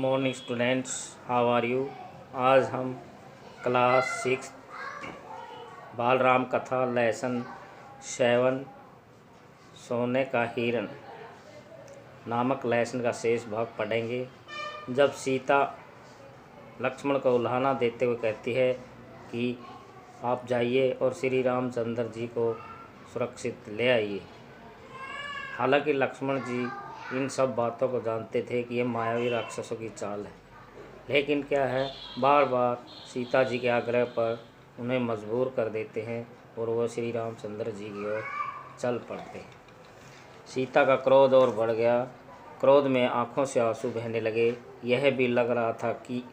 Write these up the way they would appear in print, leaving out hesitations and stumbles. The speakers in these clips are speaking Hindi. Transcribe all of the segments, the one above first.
Morning students, how are you. आज हम क्लास 6 बालराम कथा लेसन 7 सोने का हिरण नामक लेसन का शेष भाग पढ़ेंगे। जब सीता लक्ष्मण को उल्हाना देते हुए कहती है कि आप जाइए और श्री रामचंद्र जी को सुरक्षित ले आइए। हालांकि लक्ष्मण जी इन सब बातों को जानते थे कि ये मायावी राक्षसों की चाल है, लेकिन क्या है, बार बार सीता जी के आग्रह पर उन्हें मजबूर कर देते हैं और वह श्री रामचंद्र जी की ओर चल पड़ते हैं। सीता का क्रोध और बढ़ गया। क्रोध में आंखों से आंसू बहने लगे। यह भी लग रहा था कि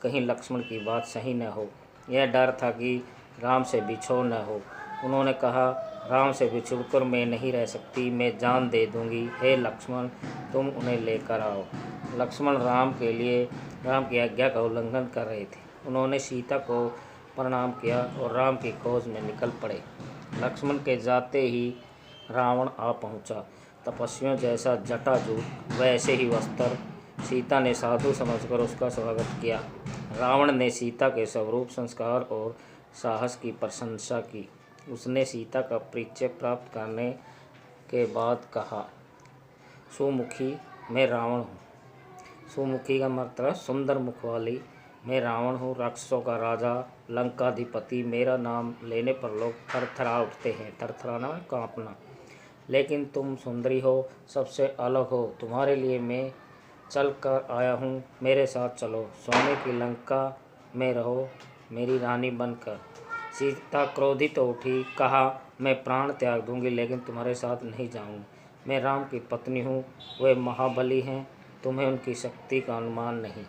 कहीं लक्ष्मण की बात सही न हो। यह डर था कि राम से बिछोड़ न हो। उन्होंने कहा, राम से बिछुड़कर मैं नहीं रह सकती, मैं जान दे दूंगी। हे लक्ष्मण, तुम उन्हें लेकर आओ। लक्ष्मण राम की आज्ञा का उल्लंघन कर रहे थे। उन्होंने सीता को प्रणाम किया और राम की खोज में निकल पड़े। लक्ष्मण के जाते ही रावण आ पहुंचा। तपस्वियों जैसा जटाजूट, वैसे ही वस्त्र। सीता ने साधु समझकर उसका स्वागत किया। रावण ने सीता के स्वरूप, संस्कार और साहस की प्रशंसा की। उसने सीता का परिचय प्राप्त करने के बाद कहा, सुमुखी, मैं रावण हूँ। सुमुखी का मतलब सुंदर मुख वाली। मैं रावण हूँ, राक्षसों का राजा, लंकाधिपति। मेरा नाम लेने पर लोग थरथरा उठते हैं। थरथराना कांपना। लेकिन तुम सुंदरी हो, सबसे अलग हो। तुम्हारे लिए मैं चल कर आया हूँ। मेरे साथ चलो, सोने की लंका में रहो मेरी रानी बनकर। सीता क्रोधित तो उठी, कहा, मैं प्राण त्याग दूंगी, लेकिन तुम्हारे साथ नहीं जाऊंगी। मैं राम की पत्नी हूँ, वे महाबली हैं, तुम्हें उनकी शक्ति का अनुमान नहीं।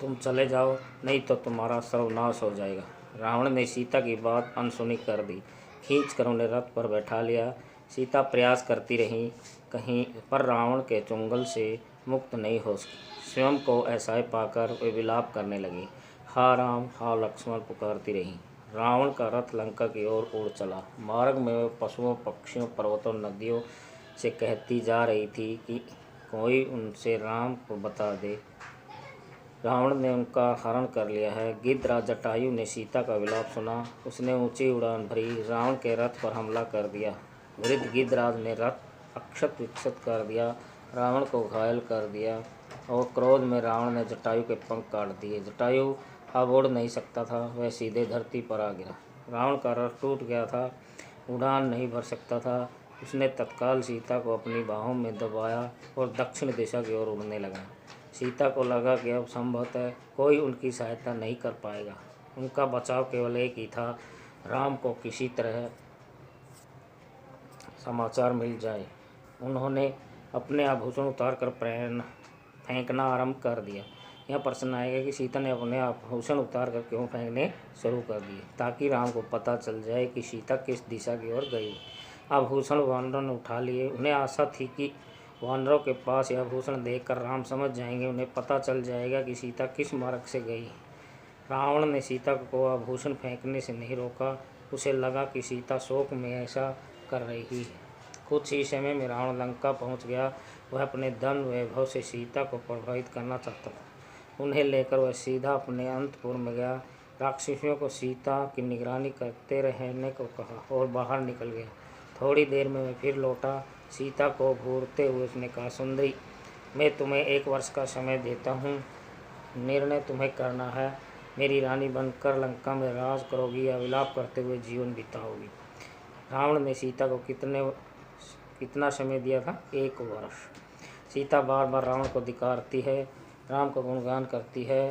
तुम चले जाओ, नहीं तो तुम्हारा सर्वनाश हो जाएगा। रावण ने सीता की बात अनसुनी कर दी। खींच कर उन्हें रथ पर बैठा लिया। सीता प्रयास करती रही, कहीं पर रावण के चुंगल से मुक्त नहीं हो सकी। स्वयं को असहाय पाकर वे विलाप करने लगी। हा राम, हा लक्ष्मण पुकारती रहीं। रावण का रथ लंका की ओर उड़ चला। मार्ग में वे पशुओं, पक्षियों, पर्वतों, नदियों से कहती जा रही थी कि कोई उनसे राम को बता दे। रावण ने उनका हरण कर लिया है। गिद्धराज जटायु ने सीता का विलाप सुना। उसने ऊंची उड़ान भरी, रावण के रथ पर हमला कर दिया। वृद्ध गिद्धराज ने रथ अक्षत विक्षत कर दिया, रावण को घायल कर दिया और क्रोध में रावण ने जटायु के पंख काट दिए। जटायु अब उड़ नहीं सकता था, वह सीधे धरती पर आ गिरा। रावण का रथ टूट गया था, उड़ान नहीं भर सकता था। उसने तत्काल सीता को अपनी बाहों में दबाया और दक्षिण दिशा की ओर उड़ने लगा। सीता को लगा कि अब संभवतः कोई उनकी सहायता नहीं कर पाएगा। उनका बचाव केवल एक ही था, राम को किसी तरह समाचार मिल जाए। उन्होंने अपने आभूषण उतार कर फेंकना आरंभ कर दिया। यह प्रश्न आएगा कि सीता ने अपने आभूषण उतार कर क्यों फेंकने शुरू कर दिए, ताकि राम को पता चल जाए कि सीता किस दिशा की ओर गई। आभूषण वानरों ने उठा लिए। उन्हें आशा थी कि वानरों के पास यह आभूषण देखकर राम समझ जाएंगे, उन्हें पता चल जाएगा कि सीता किस मार्ग से गई। रावण ने सीता को आभूषण फेंकने से नहीं रोका। उसे लगा कि सीता शोक में ऐसा कर रही है। कुछ ही समय में रावण लंका पहुंच गया। वह अपने धन वैभव से सीता को प्रभावित करना चाहता था। उन्हें लेकर वह सीधा अपने अंतपुर में गया। राक्षसियों को सीता की निगरानी करते रहने को कहा और बाहर निकल गया। थोड़ी देर में वह फिर लौटा। सीता को घूरते हुए उसने कहा, सुंदरी, मैं तुम्हें 1 वर्ष का समय देता हूँ। निर्णय तुम्हें करना है। मेरी रानी बनकर लंका में राज करोगी या विलाप करते हुए जीवन बिताओगी। रावण ने सीता को कितना समय दिया था? 1 वर्ष। सीता बार बार रावण को धिक्कारती है, राम का गुणगान करती है।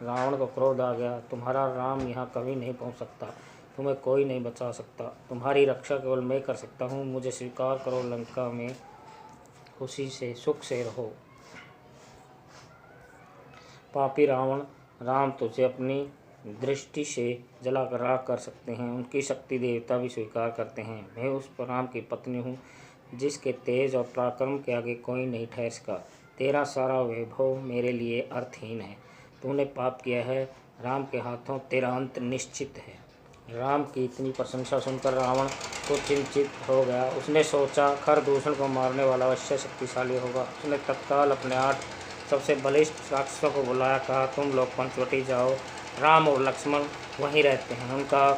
रावण को क्रोध आ गया। तुम्हारा राम यहाँ कभी नहीं पहुँच सकता, तुम्हें कोई नहीं बचा सकता। तुम्हारी रक्षा केवल मैं कर सकता हूँ। मुझे स्वीकार करो, लंका में खुशी से, सुख से रहो। पापी रावण, राम तुझे अपनी दृष्टि से जलाकर राख कर सकते हैं। उनकी शक्ति देवता भी स्वीकार करते हैं। मैं उस राम की पत्नी हूँ जिसके तेज और पराक्रम के आगे कोई नहीं ठहर सका। तेरा सारा वैभव मेरे लिए अर्थहीन है। तूने पाप किया है, राम के हाथों तेरा अंत निश्चित है। राम की इतनी प्रशंसा सुनकर रावण तो चिंतित हो गया। उसने सोचा खरदूषण को मारने वाला अवश्य शक्तिशाली होगा। उसने तत्काल अपने 8 सबसे बलिष्ठ राक्षसों को बुलाया, कहा तुम लोग पंचवटी जाओ, राम और लक्ष्मण वहीं रहते हैं, उनका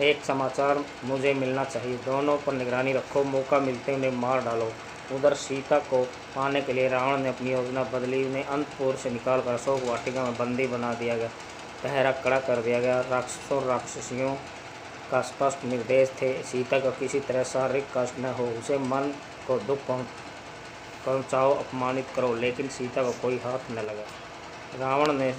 एक समाचार मुझे मिलना चाहिए। दोनों पर निगरानी रखो, मौका मिलते उन्हें मार डालो। उधर सीता को पाने के लिए रावण ने अपनी योजना बदली। उन्हें अंतपुर से निकालकर अशोक वाटिका में बंदी बना दिया गया। पहरा कड़ा कर दिया गया। राक्षसों राक्षसियों का स्पष्ट निर्देश थे, सीता को किसी तरह शारीरिक कष्ट न हो, उसे मन को दुख पहुँचाओ, अपमानित करो, लेकिन सीता को कोई हाथ न लगा। रावण ने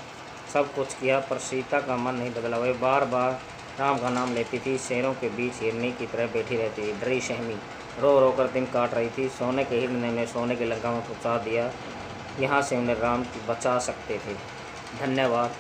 सब कुछ किया, पर सीता का मन नहीं बदला। वह बार बार राम का नाम लेती थी, शेरों के बीच हिरनी की तरह बैठी रहती थी, डरी सहमी रो रो कर दिन काट रही थी। सोने के हिरन ने सोने की लंका में पहुँचा दिया। यहाँ से उन्हें राम की बचा सकते थे। धन्यवाद।